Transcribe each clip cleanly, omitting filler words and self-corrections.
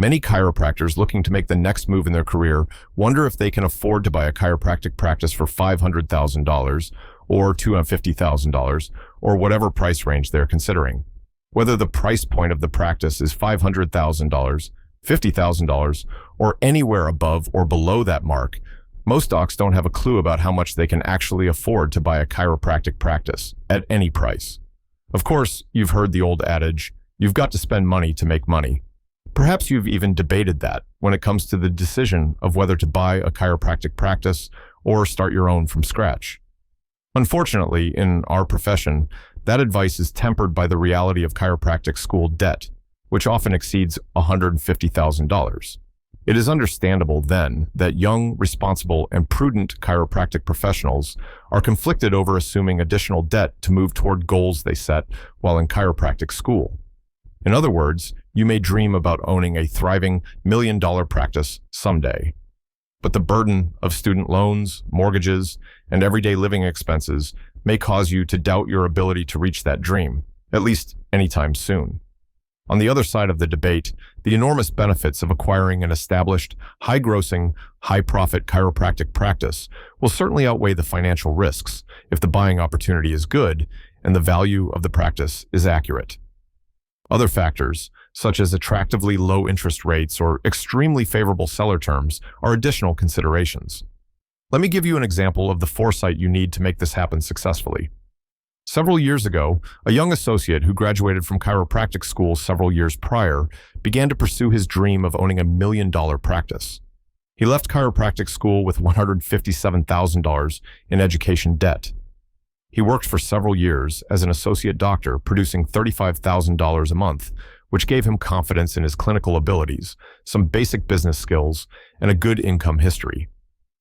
Many chiropractors looking to make the next move in their career wonder if they can afford to buy a chiropractic practice for $500,000 or $250,000 or whatever price range they're considering. Whether the price point of the practice is $500,000, $50,000, or anywhere above or below that mark, most docs don't have a clue about how much they can actually afford to buy a chiropractic practice at any price. Of course, you've heard the old adage, you've got to spend money to make money. Perhaps you've even debated that when it comes to the decision of whether to buy a chiropractic practice or start your own from scratch. Unfortunately, in our profession, that advice is tempered by the reality of chiropractic school debt, which often exceeds $150,000. It is understandable, then, that young, responsible, and prudent chiropractic professionals are conflicted over assuming additional debt to move toward goals they set while in chiropractic school. In other words, you may dream about owning a thriving million-dollar practice someday. But the burden of student loans, mortgages, and everyday living expenses may cause you to doubt your ability to reach that dream, at least anytime soon. On the other side of the debate, the enormous benefits of acquiring an established, high-grossing, high-profit chiropractic practice will certainly outweigh the financial risks if the buying opportunity is good and the value of the practice is accurate. Other factors, such as attractively low interest rates or extremely favorable seller terms, are additional considerations. Let me give you an example of the foresight you need to make this happen successfully. Several years ago, a young associate who graduated from chiropractic school several years prior began to pursue his dream of owning a million-dollar practice. He left chiropractic school with $157,000 in education debt. He worked for several years as an associate doctor, producing $35,000 a month, which gave him confidence in his clinical abilities, some basic business skills, and a good income history.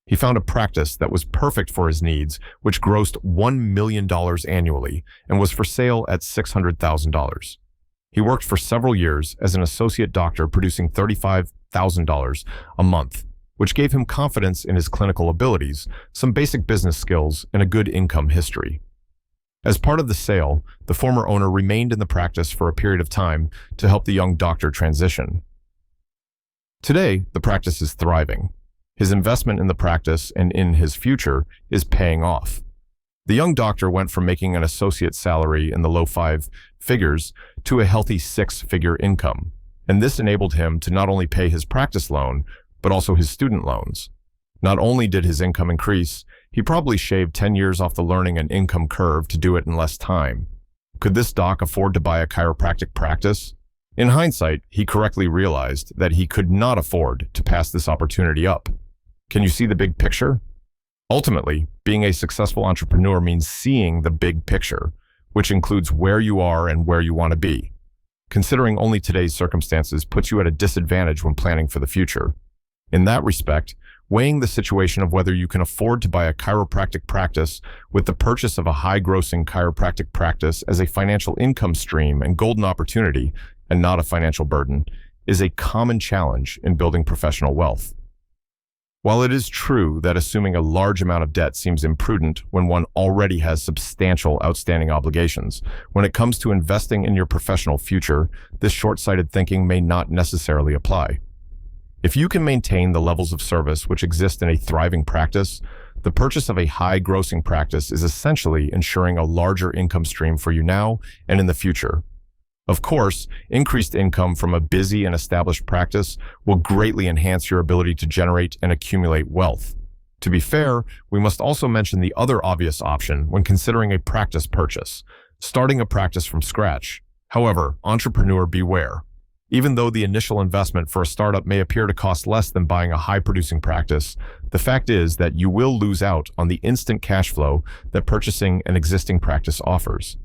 He found a practice that was perfect for his needs, which grossed $1 million annually and was for sale at $600,000. He worked for several years as an associate doctor, producing $35,000 a month, which gave him confidence in his clinical abilities, some basic business skills, and a good income history. As part of the sale, the former owner remained in the practice for a period of time to help the young doctor transition. Today, the practice is thriving. His investment in the practice and in his future is paying off. The young doctor went from making an associate salary in the low five figures to a healthy six-figure income, and this enabled him to not only pay his practice loan, but also his student loans. Not only did his income increase, he probably shaved 10 years off the learning and income curve to do it in less time. Could this doc afford to buy a chiropractic practice? In hindsight, he correctly realized that he could not afford to pass this opportunity up. Can you see the big picture? Ultimately, being a successful entrepreneur means seeing the big picture, which includes where you are and where you want to be. Considering only today's circumstances puts you at a disadvantage when planning for the future. In that respect, weighing the situation of whether you can afford to buy a chiropractic practice with the purchase of a high-grossing chiropractic practice as a financial income stream and golden opportunity, and not a financial burden, is a common challenge in building professional wealth. While it is true that assuming a large amount of debt seems imprudent when one already has substantial outstanding obligations, when it comes to investing in your professional future, this short-sighted thinking may not necessarily apply. If you can maintain the levels of service which exist in a thriving practice, the purchase of a high-grossing practice is essentially ensuring a larger income stream for you now and in the future. Of course, increased income from a busy and established practice will greatly enhance your ability to generate and accumulate wealth. To be fair, we must also mention the other obvious option when considering a practice purchase, starting a practice from scratch. However, entrepreneur beware. Even though the initial investment for a startup may appear to cost less than buying a high-producing practice, the fact is that you will lose out on the instant cash flow that purchasing an existing practice offers.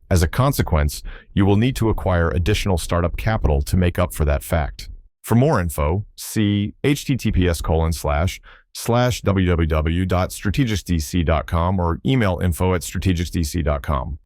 As a consequence, you will need to acquire additional startup capital to make up for that fact. For more info, see https://www.strategicsdc.com or email info@strategicsdc.com.